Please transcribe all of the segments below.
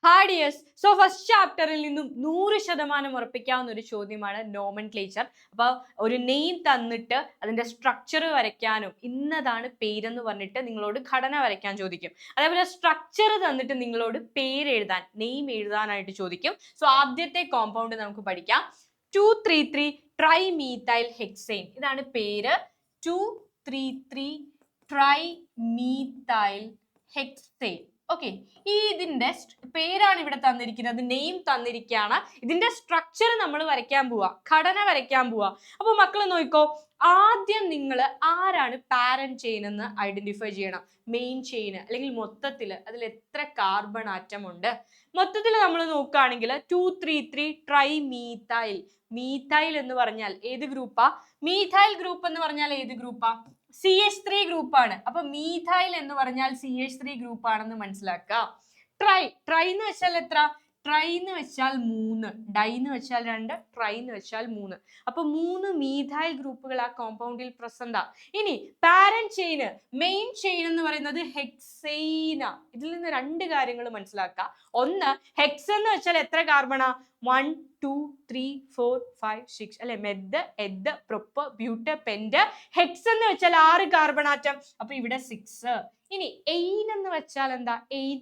Hi dears. So first ചാപ്റ്ററിൽ നിന്നും 100% ഉറപ്പിക്കാവുന്ന ഒരു ചോദ്യമാണ് നോമൻക്ലേച്ചർ. അപ്പോൾ ഒരു നെയിം തന്നിട്ട് അതിന്റെ സ്ട്രക്ചർ വരയ്ക്കാനും ഇന്നതാണ് പേരെന്ന് പറഞ്ഞിട്ട് നിങ്ങളോട് ഘടന വരയ്ക്കാൻ ചോദിക്കും. അതേപോലെ സ്ട്രക്ചർ തന്നിട്ട് നിങ്ങളോട് പേര് എഴുതാൻ, നെയിം എഴുതാനായിട്ട് ചോദിക്കും. സോ ആദ്യത്തെ കോമ്പൗണ്ട് നമുക്ക് പഠിക്കാം. 233 ട്രൈമീഥൈൽ ഹെക്സെയിൻ. ഇതാണ് പേര്. 233 ട്രൈമീഥൈൽ ഹെക്സെയിൻ. ഓക്കെ, ഇതിന്റെ പേരാണ് ഇവിടെ തന്നിരിക്കുന്നത്, നെയിം തന്നിരിക്കുകയാണ്. ഇതിന്റെ സ്ട്രക്ചർ നമ്മൾ വരയ്ക്കാൻ പോവാ, ഘടന വരയ്ക്കാൻ പോവാ. അപ്പൊ മക്കൾ നോക്കിക്കോ, ആദ്യം നിങ്ങൾ ആരാണ് പാരന്റ് ചെയിൻ എന്ന് ഐഡന്റിഫൈ ചെയ്യണം. മെയിൻ ചെയിൻ അല്ലെങ്കിൽ മൊത്തത്തിൽ അതിൽ എത്ര കാർബൺ ആറ്റം ഉണ്ട്. മൊത്തത്തിൽ നമ്മൾ നോക്കുകയാണെങ്കിൽ 233 ട്രൈമീഥൈൽ. മീഥൈൽ എന്ന് പറഞ്ഞാൽ ഏത് ഗ്രൂപ്പാ? മീഥൈൽ ഗ്രൂപ്പ് എന്ന് പറഞ്ഞാൽ ഏത് ഗ്രൂപ്പാ? CH3 ഗ്രൂപ്പാണ്. അപ്പൊ മീഥൈൽ എന്ന് പറഞ്ഞാൽ CH3 ഗ്രൂപ്പ് ആണെന്ന് മനസ്സിലാക്കാം. ട്രൈ എന്ന് വെച്ചാൽ എത്ര? ട്രൈ എന്ന് വെച്ചാൽ 3, ഡൈ എന്ന് വെച്ചാൽ 2, ട്രൈ എന്ന് വെച്ചാൽ 3. അപ്പൊ 3 മീഥൈൽ ഗ്രൂപ്പുകൾ ആ കോമ്പൗണ്ടിൽ പ്രസന്റ്. ഇനി പാരന്റ് ചെയിന്, മെയിൻ ചെയിൻ എന്ന് പറയുന്നത് ഹെക്സെയിന. ഇതിൽ നിന്ന് രണ്ട് കാര്യങ്ങൾ മനസ്സിലാക്കുക. ഒന്ന്, ഹെക്സ് എന്ന് വെച്ചാൽ എത്ര കാർബണാ? 1 2 3 4 5 6 അല്ലെ. മെദ്, eth, prop, but, pent. HECS എന്ന് വെച്ചാൽ 6 കാർബൺ ആറ്റം. അപ്പൊ ഇവിടെ 6. ഇനി എയിൻ എന്ന് വെച്ചാൽ എന്താ? എയിൻ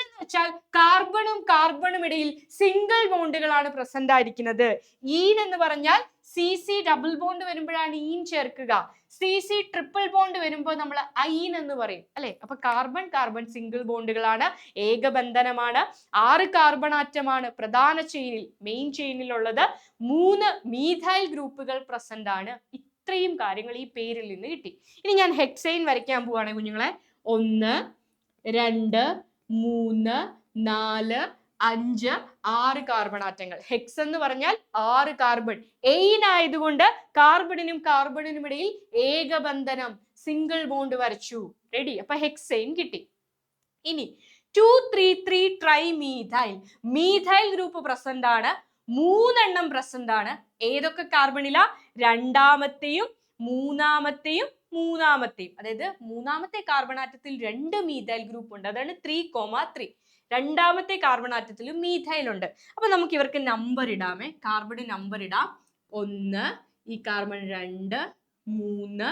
എന്ന് വെച്ചാൽ കാർബണും കാർബണും ഇടയിൽ സിംഗിൾ ബോണ്ടുകളാണ് പ്രസന്റ് ആയിരിക്കുന്നത്. ഈൻ എന്ന് പറഞ്ഞാൽ CC ഡബിൾ ബോണ്ട് വരുമ്പോഴാണ് ഈൻ ചേർക്കുക. CC ട്രിപ്പിൾ ബോണ്ട് വരുമ്പോൾ നമ്മൾ ഐൻ എന്ന് പറയും അല്ലെ. അപ്പൊ കാർബൺ കാർബൺ സിംഗിൾ ബോണ്ടുകളാണ്, ഏകബന്ധനമാണ്. 6 കാർബൺ ആറ്റമാണ് പ്രധാന ചെയിനിൽ, മെയിൻ ചെയിനിലുള്ളത്. 3 മീഥൈൽ ഗ്രൂപ്പുകൾ പ്രസന്റ് ആണ്. ഇത്രയും കാര്യങ്ങൾ ഈ പേരിൽ നിന്ന് കിട്ടി. ഇനി ഞാൻ ഹെക്സെയിൻ വരയ്ക്കാൻ പോവാണ് കുഞ്ഞുങ്ങളെ. 1 2 3 4 5 6 കാർബൺ ആറ്റങ്ങൾ. ഹെക്സ് എന്ന് പറഞ്ഞാൽ 6 കാർബൺ. എയിൻ ആയതുകൊണ്ട് കാർബണിനും കാർബണിനും ഇടയിൽ ഏകബന്ധനം, സിംഗിൾ ബോണ്ട് വരച്ചു. റെഡി? അപ്പൊ ഹെക്സെയിൻ കിട്ടി. ഇനി 233 ട്രൈമീഥൈൽ. മീഥൈൽ ഗ്രൂപ്പ് പ്രസന്റ് ആണ്. 3 എണ്ണം പ്രസന്റ് ആണ്. ഏതൊക്കെ കാർബണില? രണ്ടാമത്തെയും മൂന്നാമത്തെയും. അതായത് മൂന്നാമത്തെ കാർബൺ ആറ്റത്തിൽ 2 മീഥൈൽ ഗ്രൂപ്പ് ഉണ്ട്. അതാണ് 3,3. രണ്ടാമത്തെ കാർബൺ ആറ്റത്തിലും മീഥൈൽ ഉണ്ട്. അപ്പൊ നമുക്ക് ഇവർക്ക് നമ്പർ ഇടാമേ. കാർബൺ നമ്പർ ഇടാം. 1, ഈ കാർബൺ 2 3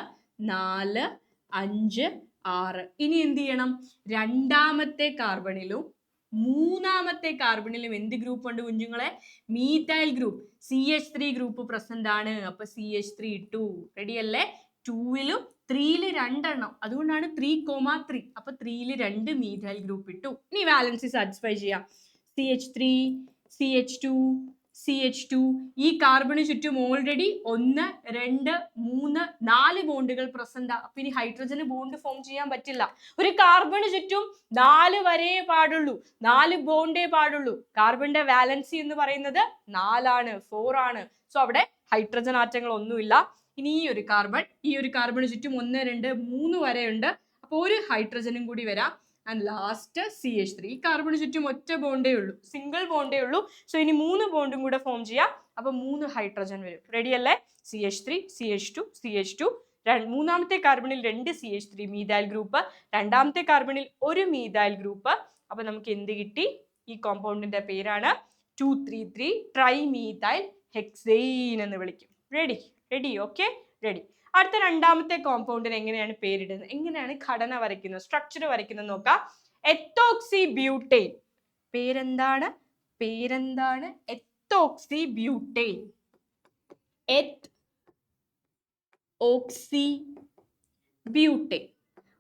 4 5 6. ഇനി എന്ത് ചെയ്യണം? രണ്ടാമത്തെ കാർബണിലും മൂന്നാമത്തെ കാർബണിലും എന്ത് ഗ്രൂപ്പ് ഉണ്ട് കുഞ്ഞുങ്ങളെ? Methyl group, CH3 group present ആണ്. അപ്പൊ CH3 2. റെഡി അല്ലേ? 2ലും 3ല് 2 എണ്ണം, അതുകൊണ്ടാണ് 3,3. അപ്പൊ 3ല് 2 മീഥൈൽ ഗ്രൂപ്പ് ഇട്ടു. ഇനി വാലൻസി സാറ്റിസ്ഫൈ ചെയ്യാം. CH3 CH2 CH2. ഈ കാർബണിന് ചുറ്റും ഓൾറെഡി 1 2 3 4 ബോണ്ടുകൾ പ്രസന്റ്. അപ്പൊ ഇനി ഹൈഡ്രജന് ബോണ്ട് ഫോം ചെയ്യാൻ പറ്റില്ല. ഒരു കാർബണിന് ചുറ്റും 4 വരേ പാടുള്ളൂ, 4 ബോണ്ടേ പാടുള്ളൂ. കാർബണിന്റെ വാലൻസി എന്ന് പറയുന്നത് 4 ആണ്, 4 ആണ്. സോ അവിടെ ഹൈഡ്രജൻ ആറ്റങ്ങൾ ഒന്നുമില്ല. ഇനി ഈ ഒരു കാർബണിന് ചുറ്റും 1 2 3 വരെയുണ്ട്. അപ്പൊ ഒരു ഹൈഡ്രജനും കൂടി വരാം. And last CH3. ഈ കാർബണിന് ചുറ്റും ഒറ്റ ബോണ്ടേ ഉള്ളൂ, സിംഗിൾ ബോണ്ടേ ഉള്ളൂ. സോ ഇനി 3 ബോണ്ടും കൂടെ ഫോം ചെയ്യാം. അപ്പൊ 3 ഹൈഡ്രജൻ വരും. റെഡി അല്ലേ? CH3 CH2 CH2. മൂന്നാമത്തെ കാർബണിൽ 2 CH3 മീഥൈൽ ഗ്രൂപ്പ്, രണ്ടാമത്തെ കാർബണിൽ 1 മീഥൈൽ ഗ്രൂപ്പ്. അപ്പൊ നമുക്ക് എന്ത് കിട്ടി? ഈ കോമ്പൗണ്ടിന്റെ പേരാണ് 233 ട്രൈമീഥൈൽ ഹെക്സെയിൻ എന്ന് വിളിക്കും. റെഡി? Okay, ready. അടുത്ത രണ്ടാമത്തെ കോമ്പൗണ്ടിന് എങ്ങനെയാണ് പേരിടുന്നത്, എങ്ങനെയാണ് ഘടന വരയ്ക്കുന്നത്, സ്ട്രക്ചർ വരയ്ക്കുന്നത് നോക്കാം. എത്തോക്സി ബ്യൂട്ടേൻ. പേരെന്താണ്? എത്തോക്സി ബ്യൂട്ടേൻ. എത്തോക്സി ബ്യൂട്ടേൻ.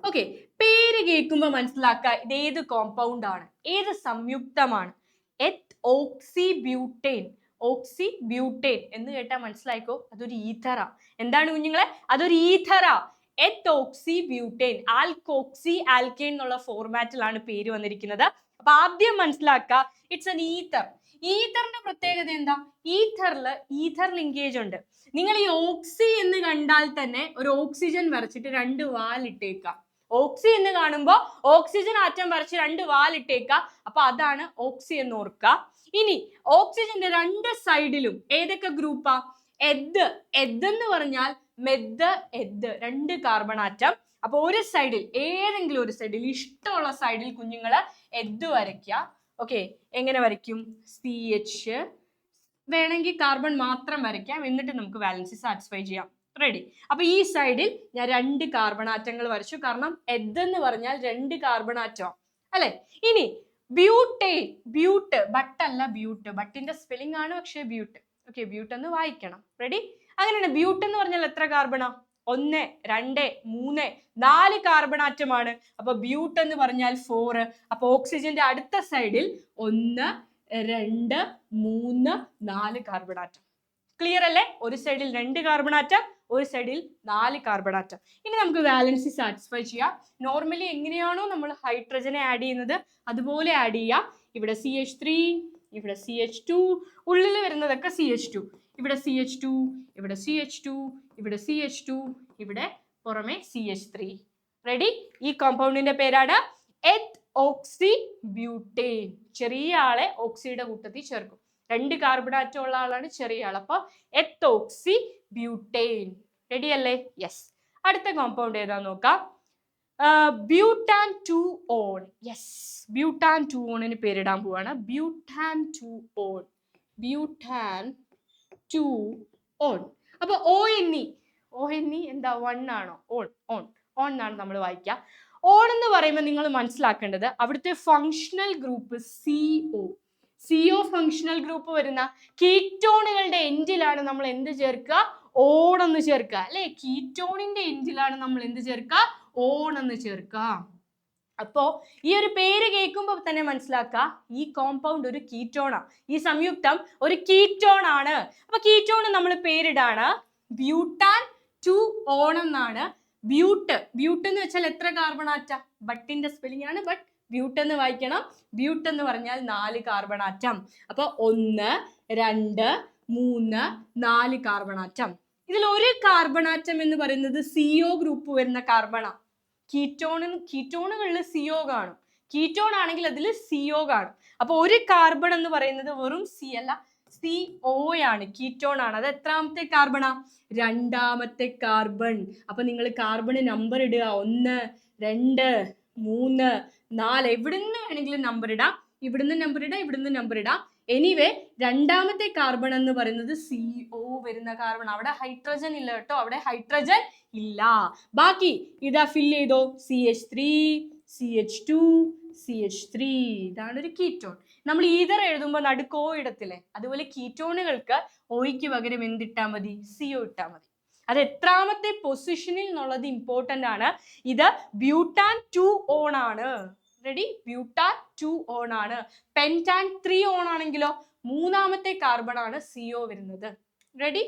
ഓക്കെ, പേര് കേൾക്കുമ്പോൾ മനസ്സിലാക്കുക ഇതേത് കോമ്പൗണ്ട് ആണ്, ഏത് സംയുക്തമാണ്. എത്തോക്സി ബ്യൂട്ടേൻ. ഓക്സി ബ്യൂട്ടേൻ എന്ന് കേട്ടാൽ മനസ്സിലായിക്കോ, അതൊരു ഈഥറാ. എന്താണ് കുഞ്ഞുങ്ങളെ? അതൊരു ഈഥറാ. എത്തോക്സി ബ്യൂട്ടേൻ. ആൽക്കോക്സി ആൽക്കെയിൻ എന്നുള്ള ഫോർമാറ്റിലാണ് പേര് വന്നിരിക്കുന്നത്. അപ്പൊ ആദ്യം മനസ്സിലാക്കുക, ഇറ്റ്സ് എൻ ഈഥർ. ഈഥറിന്റെ പ്രത്യേകത എന്താ? ഈഥർ ലിങ്കേജ് ഉണ്ട്. നിങ്ങൾ ഈ ഓക്സി എന്ന് കണ്ടാൽ തന്നെ ഒരു ഓക്സിജൻ വരച്ചിട്ട് 2 വാലിട്ടേക്കാം. ഓക്സി എന്ന് കാണുമ്പോൾ ഓക്സിജൻ ആറ്റം വരച്ച് 2 വാലിട്ടേക്കാം. അപ്പൊ അതാണ് ഓക്സി എന്ന് ഓർക്കുക. ഇനി ഓക്സിജന്റെ 2 സൈഡിലും ഏതൊക്കെ ഗ്രൂപ്പാ? എദ് എന്ന് പറഞ്ഞാൽ മെദ്, എദ്, 2 കാർബൺ ആറ്റം. അപ്പൊ ഒരു സൈഡിൽ, ഏതെങ്കിലും ഒരു സൈഡിൽ, ഇഷ്ടമുള്ള സൈഡിൽ കുഞ്ഞുങ്ങള് എദ് വരയ്ക്കുക. ഓക്കെ, എങ്ങനെ വരയ്ക്കും? CH വേണമെങ്കിൽ കാർബൺ മാത്രം വരയ്ക്കാം, എന്നിട്ട് നമുക്ക് വാലൻസി സാറ്റിസ്ഫൈ ചെയ്യാം. റെഡി. അപ്പൊ ഈ സൈഡിൽ ഞാൻ 2 കാർബൺ ആറ്റങ്ങൾ വരച്ചു, കാരണം എന്ന് പറഞ്ഞാൽ 2 കാർബൺ ആറ്റം അല്ലെ. ഇനി ബ്യൂട്ടേൻ, ബ്യൂട്ട്, ബട്ടല്ല ബ്യൂട്ട്, ബട്ടിന്റെ സ്പെല്ലിംഗ് ആണ് പക്ഷേ ബ്യൂട്ട്. ഓക്കെ, ബ്യൂട്ട് എന്ന് വായിക്കണം. റെഡി. അങ്ങനെയാണ്. ബ്യൂട്ട് എന്ന് പറഞ്ഞാൽ എത്ര കാർബണാ? 1, 2, 3, 4 കാർബൺ ആറ്റമാണ്. അപ്പൊ ബ്യൂട്ട് എന്ന് പറഞ്ഞാൽ 4. അപ്പൊ ഓക്സിജന്റെ അടുത്ത സൈഡിൽ 1, 2, 3, 4 കാർബൺ ആറ്റം. ക്ലിയർ അല്ലേ? ഒരു സൈഡിൽ 2 കാർബൺ ആറ്റം, ഒരു സൈഡിൽ 4 കാർബൺ ആറ്റം. ഇനി നമുക്ക് വാലൻസി സാറ്റിസ്ഫൈ ചെയ്യാം. നോർമലി എങ്ങനെയാണോ നമ്മൾ ഹൈഡ്രജനെ ആഡ് ചെയ്യുന്നത് അതുപോലെ ആഡ് ചെയ്യാം. ഇവിടെ CH3, ഇവിടെ CH2, ഉള്ളിൽ വരുന്നതൊക്കെ CH2, ഇവിടെ CH2, ഇവിടെ CH2, ഇവിടെ CH2, ഇവിടെ പുറമെ CH3. റെഡി. ഈ കോമ്പൗണ്ടിന്റെ പേരാണ് എത്ത് ഓക്സി ബ്യൂട്ടേൻ. ചെറിയ ആളെ ഓക്സിയുടെ കൂട്ടത്തിൽ ചേർക്കും. 2 കാർബൺ ആറ്റം ഉള്ള ആളാണ് ചെറിയ ആൾ. അപ്പൊ എത്ത് ഓക്സി ബ്യൂട്ടേൻ. റെഡി അല്ലേ? യെസ്. അടുത്ത കോമ്പൗണ്ട് ഏതാ നോക്കാം. Butane 2-on. Yes, butane 2-on പേരിടാൻ പോവാണ്. Butane 2-on, butane 2-on. അപ്പൊ ONE എന്താ? 1 ആണോ? ഓൺ എന്നാണ് നമ്മൾ വായിക്കുക. ഓൺ എന്ന് പറയുമ്പോൾ നിങ്ങൾ മനസ്സിലാക്കേണ്ടത് അവിടുത്തെ functional group CO functional group വരുന്ന കീറ്റോണുകളുടെ എൻഡിലാണ് നമ്മൾ എന്ത് ചേർക്കുക? ഓൺ എന്ന് ചേർക്കുക അല്ലെ. കീറ്റോണിന്റെ എൻഡിലാണ് നമ്മൾ എന്ത് ചേർക്കുക? ഓൺ എന്ന് ചേർക്കുക. അപ്പോ ഈ ഒരു പേര് കേൾക്കുമ്പോൾ തന്നെ മനസ്സിലാക്കുക, ഈ കോമ്പൗണ്ട് ഒരു കീറ്റോണാ. ഈ സംയുക്തം ഒരു കീറ്റോൺ ആണ്. അപ്പൊ കീറ്റോൺ നമ്മൾ പേരിടാണ് ബ്യൂട്ടാൻ 2-on എന്നാണ്. ബ്യൂട്ട് എന്ന് വെച്ചാൽ എത്ര കാർബൺ ആറ്റം? ബട്ടിന്റെ സ്പെല്ലിംഗ് ആണ്, ബട്ട് ബ്യൂട്ട് എന്ന് വായിക്കണം. ബ്യൂട്ട് എന്ന് പറഞ്ഞാൽ 4 കാർബൺ ആറ്റം. അപ്പൊ 1, 2, 3, 4 കാർബൺ ആറ്റം. ഇതിൽ ഒരു കാർബൺ ആറ്റം എന്ന് പറയുന്നത് CO ഗ്രൂപ്പ് വരുന്ന കാർബണാ. കീറ്റോണുകളിൽ CO കാണും. കീറ്റോൺ ആണെങ്കിൽ അതിൽ CO കാണും. അപ്പൊ ഒരു കാർബൺ എന്ന് പറയുന്നത് വെറും C അല്ല, CO ആണ്, കീറ്റോൺ ആണ്. അത് എത്രാമത്തെ കാർബണാ? 2ാമത്തെ കാർബൺ. അപ്പൊ നിങ്ങൾ കാർബൺ നമ്പർ ഇടുക. 1, 2, 3, 4. എവിടുന്ന് വേണമെങ്കിലും നമ്പർ ഇടാം. ഇവിടുന്ന് നമ്പർ ഇടാം, ഇവിടുന്ന് നമ്പർ ഇടാം. എനിവേ 2ാമത്തെ കാർബൺ എന്ന് പറയുന്നത് CO വരുന്ന കാർബൺ. അവിടെ ഹൈഡ്രജൻ ഇല്ല കേട്ടോ, അവിടെ ഹൈഡ്രജൻ ഇല്ല. ബാക്കി ഇതാ ഫില്ല് ചെയ്തോ. CH3, CH2, CH3. ഇതാണ് ഒരു കീറ്റോൺ. നമ്മൾ ഈതർ എഴുതുമ്പോൾ നടുക്ക് O ഇടത്തില്ലേ, അതുപോലെ കീറ്റോണുകൾക്ക് ഓയ്ക്ക് പകരം എന്തിട്ടാ മതി? CO ഇട്ടാ മതി. അത് എത്രാമത്തെ പൊസിഷനിൽ എന്നുള്ളത് ഇമ്പോർട്ടന്റ് ആണ്. ഇത് ബ്യൂട്ടാൻ 2-on ആണ്. റെഡി. ബ്യൂട്ടാൻ 2-on ആണ്. പെൻറ്റാൻ 3-on ആണെങ്കിലോ 3ാമത്തെ കാർബൺ ആണ് CO വരുന്നത്. റെഡി.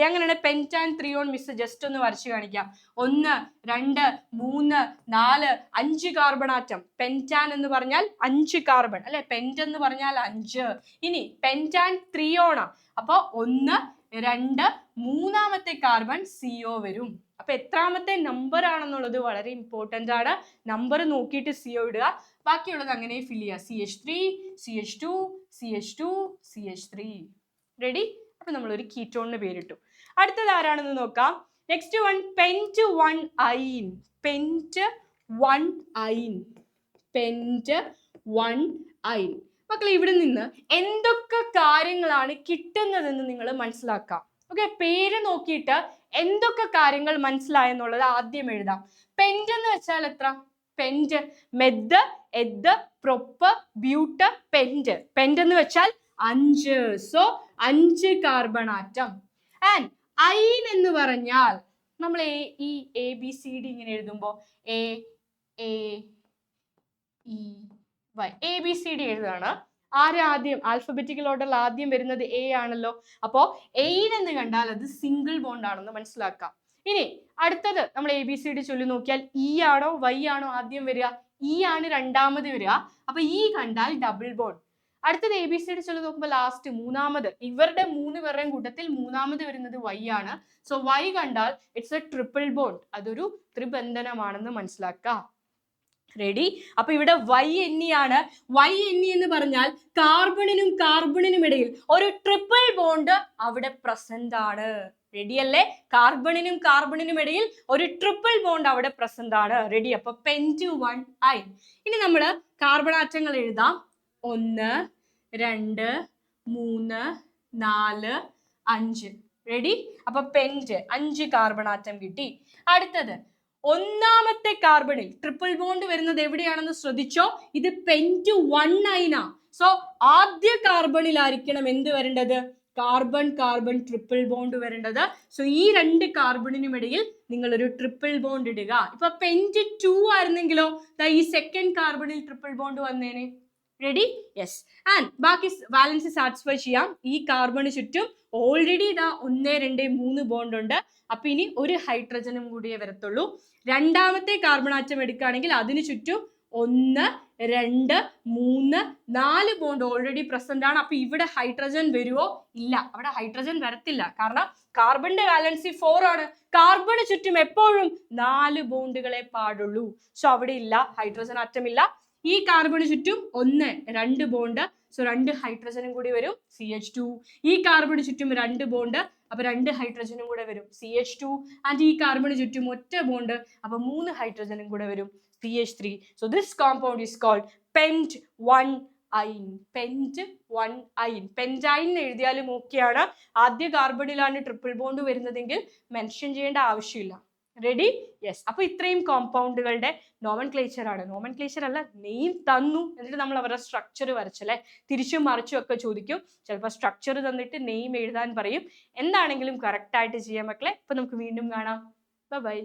അങ്ങനെയാണ് പെൻറ്റാൻ 3-on. മിസ് ജസ്റ്റ് ഒന്ന് വരച്ചു കാണിക്കാം. 1, 2, 3, 4, 5 കാർബൺ ആറ്റം. പെൻറ്റാൻ എന്ന് പറഞ്ഞാൽ 5 കാർബൺ അല്ലെ. പെന്റ് എന്ന് പറഞ്ഞാൽ 5. ഇനി പെൻറ്റാൻ 3-on ആ. അപ്പൊ 1, 2, 3ാമത്തെ കാർബൺ CO വരും. അപ്പൊ എത്രാമത്തെ നമ്പർ ആണെന്നുള്ളത് വളരെ ഇമ്പോർട്ടന്റ് ആണ്. നമ്പർ നോക്കിയിട്ട് CO ഇടുക. ബാക്കിയുള്ളത് അങ്ങനെ ഫിൽ ചെയ്യുക. CH3, CH2, CH2, CH3. Ready. അപ്പൊ നമ്മൾ ഒരു കീറ്റോണിന് പേരിട്ടു. അടുത്തത് ആരാണെന്ന് നോക്കാം. Next one pent 1-ine. Pent 1-ine. Pent 1-ine. മക്കളെ ഇവിടെ നിന്ന് എന്തൊക്കെ കാര്യങ്ങളാണ് കിട്ടുന്നതെന്ന് നിങ്ങൾ മനസ്സിലാക്കാം. ഓക്കെ, പേര് നോക്കിയിട്ട് എന്തൊക്കെ കാര്യങ്ങൾ മനസ്സിലായെന്നുള്ളത് ആദ്യം എഴുതാം. പെന്റ് എന്ന് വെച്ചാൽ എത്ര? Pent, meth, eth, prop, but, pent. Pent എന്ന് വെച്ചാൽ 5. So 5 carbon atom. And yne എന്ന് പറഞ്ഞാൽ നമ്മൾ ഈ ABCD ഇങ്ങനെ എഴുതുമ്പോൾ ABCD എഴുതാണ്. ആദ്യം ആൽഫബറ്റിക്കൽ ഓർഡറിൽ ആദ്യം വരുന്നത് A ആണല്ലോ. അപ്പോ എയിൻ എന്ന് കണ്ടാൽ അത് സിംഗിൾ ബോണ്ട് ആണെന്ന് മനസ്സിലാക്കാം. ഇനി അടുത്തത് നമ്മൾ ABCD ചൊല്ലി നോക്കിയാൽ E ആണോ Y ആണോ ആദ്യം വരിക? E ആണ് രണ്ടാമത് വരിക. അപ്പൊ E കണ്ടാൽ ഡബിൾ ബോണ്ട്. അടുത്തത് ABCD ചൊല്ലി നോക്കുമ്പോൾ ലാസ്റ്റ് മൂന്നാമത്, ഇവരുടെ 3 പേരുടെയും കൂട്ടത്തിൽ മൂന്നാമത് വരുന്നത് Y ആണ്. സോ Y കണ്ടാൽ ഇറ്റ്സ് എ ട്രിപ്പിൾ ബോണ്ട്. അതൊരു ത്രിബന്ധനമാണെന്ന് മനസ്സിലാക്കുക. റെഡി. അപ്പൊ ഇവിടെ YNE ആണ്. YNE എന്ന് പറഞ്ഞാൽ കാർബണിനും കാർബണിനും ഇടയിൽ ഒരു ട്രിപ്പിൾ ബോണ്ട് അവിടെ പ്രസന്റ് ആണ്. റെഡി അല്ലേ? കാർബണിനും കാർബണിനും ഇടയിൽ ഒരു ട്രിപ്പിൾ ബോണ്ട് അവിടെ പ്രസന്റ് ആണ്. റെഡി. അപ്പൊ പെന്റ് 1-ine. ഇനി നമ്മൾ കാർബൺ ആറ്റങ്ങൾ എഴുതാം. 1 2 3 4 5. റെഡി? അപ്പൊ പെന്റ് 5 കാർബൺ ആറ്റം കിട്ടി. അടുത്തത് ഒന്നാമത്തെ കാർബണിൽ ട്രിപ്പിൾ ബോണ്ട് വരുന്നത് എവിടെയാണെന്ന് ശ്രദ്ധിച്ചോ. ഇത് പെന്റ് 1 അയിനാ. സോ ആദ്യ കാർബണിലായിരിക്കണം എന്ത് വരേണ്ടത്? കാർബൺ കാർബൺ ട്രിപ്പിൾ ബോണ്ട് വരേണ്ടത്. സോ ഈ 2 കാർബണിനും ഇടയിൽ നിങ്ങൾ ഒരു ട്രിപ്പിൾ ബോണ്ട് ഇടുക. ഇപ്പൊ പെന്റ് 2 ആയിരുന്നെങ്കിലോ ഈ സെക്കൻഡ് കാർബണിൽ ട്രിപ്പിൾ ബോണ്ട് വന്നേനെ. റെഡി? യെസ്. ആൻഡ് ബാക്കി വാലൻസി സാറ്റിസ്ഫൈ ചെയ്യാം. ഈ കാർബണ് ചുറ്റും ഓൾറെഡി ഇതാ 1 2 3 ബോണ്ട് ഉണ്ട്. അപ്പൊ ഇനി ഒരു ഹൈഡ്രജനും കൂടിയേ വരത്തുള്ളൂ. രണ്ടാമത്തെ കാർബൺ ആറ്റം എടുക്കുകയാണെങ്കിൽ അതിന് ചുറ്റും 1 2 3 4 ബോണ്ട് ഓൾറെഡി പ്രസന്റ് ആണ്. അപ്പൊ ഇവിടെ ഹൈഡ്രജൻ വരുവോ? ഇല്ല, അവിടെ ഹൈഡ്രജൻ വരത്തില്ല. കാരണം കാർബണിന്റെ വാലൻസി 4 ആണ്. കാർബണ് ചുറ്റും എപ്പോഴും 4 ബോണ്ടുകളെ പാടുള്ളൂ. സോ അവിടെ ഇല്ല, ഹൈഡ്രജൻ ആറ്റം ഇല്ല. ഈ കാർബണ് ചുറ്റും 1 2 ബോണ്ട്. സോ 2 ഹൈഡ്രജനും കൂടി വരും, CH2. ഈ കാർബണ് ചുറ്റും 2 ബോണ്ട്, അപ്പൊ 2 ഹൈഡ്രജനും കൂടെ വരും, CH2. ആൻഡ് ഈ കാർബണ് ചുറ്റും ഒറ്റ ബോണ്ട്, അപ്പൊ 3 ഹൈഡ്രജനും കൂടെ വരും, CH3. So this compound is called pent 1 yne. Pent 1 yne. Pentyne എഴുതിയാലും ഓക്കെയാണ്. ആദ്യ കാർബണിലാണ് ട്രിപ്പിൾ ബോണ്ട് വരുന്നതെങ്കിൽ മെൻഷൻ ചെയ്യേണ്ട ആവശ്യമില്ല. റെഡി? യെസ്. അപ്പൊ ഇത്രയും കോമ്പൗണ്ടുകളുടെ നോമൻക്ലേച്ചർ ആണ്. നോമൻക്ലേച്ചർ അല്ല, നെയിം തന്നു, എന്നിട്ട് നമ്മൾ അവരുടെ സ്ട്രക്ചർ വരച്ചല്ലേ. തിരിച്ചും മറിച്ചും ഒക്കെ ചോദിക്കും. ചിലപ്പോൾ സ്ട്രക്ചർ തന്നിട്ട് നെയിം എഴുതാൻ പറയും. എന്താണെങ്കിലും കറക്റ്റ് ആയിട്ട് ചെയ്യാം മക്കളെ. അപ്പൊ നമുക്ക് വീണ്ടും കാണാം. ബൈ.